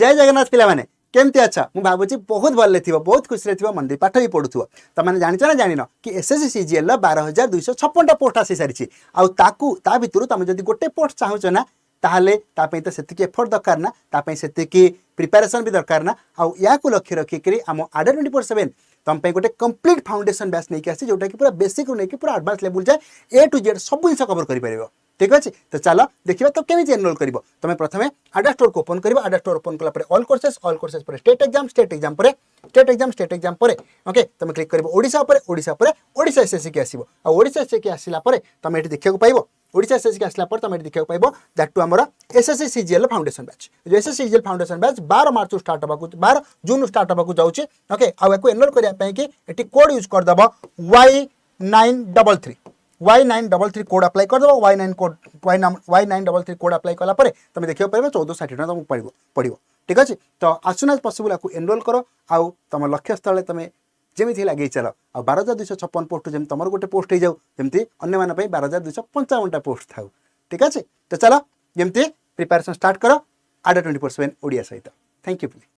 जय जगन्नाथ पिला माने केमती अच्छा मुझे भावुँ बहुत भले थी बहुत खुशी थी मन पाठ भी पढ़ुव तुमने जाच ना जान कि एसएससी सीजीएल 12,256 पोस्ट आसी सारी ता भर तुम जब गोटे पोस्ट चाहूच ना ताहले तापई तो सेतिकी एफर्ट दरकार ना तापई सेतिकी प्रिपेरेसन भी दरकार ना आउ या लक्ष्य रखिक आम आडा 24/7 तुम गोटे कंप्लीट फाउंडेशन बैच नहीं आसी जोटा कि पूरा बेसिक रू नहीं पूरा एडवांस लेवल जाए A to Z सब जिन कवर कर ठीक अच्छे तो चलो देखिए तो केमी एनरोल कर तुम प्रथम आडा स्टोर को ओपन कर आडा स्टोर ओपन कला ऑल कोर्सेस पर स्टेट एग्जाम पर ओके तुम क्लिक कर ओडिशा एसएससी की आसो ओडिशा एसएससी की आसला तुम ये देखा पाइब ओडिशा एसएससी की आसला तुम ये देखा पाइब दैट टू आमर एसएससी सीजीएल फाउंडेशन बैच जो एसएससी सीजीएल फाउंडेशन बैच 12 मार्च स्टार्ट होगा 12 जून स्टार्ट होगा जाऊँगी ओके आपको एनरोल करने कि कोड यूज करदेव Y933 कोड अप्लाई करदेव Y933 कोड अप्लाई कलापर तुम देखा पाइब 1460 टका तुमको पड़ो ठीक अच्छे तो आसुना पॉसिबल आपको एनरोल कर आउ तुम लक्ष्य स्थल तुम जमी लगे चल आ 12,256 पोस्ट जमी तुम गोटे पोस्ट हो जाऊ जमी अन्य 12,255 पोस्ट था ठीक अच्छे तो चलो जमी प्रिपेरेसन स्टार्ट कर आडा 24/7 ओडिया सहित थैंक यू।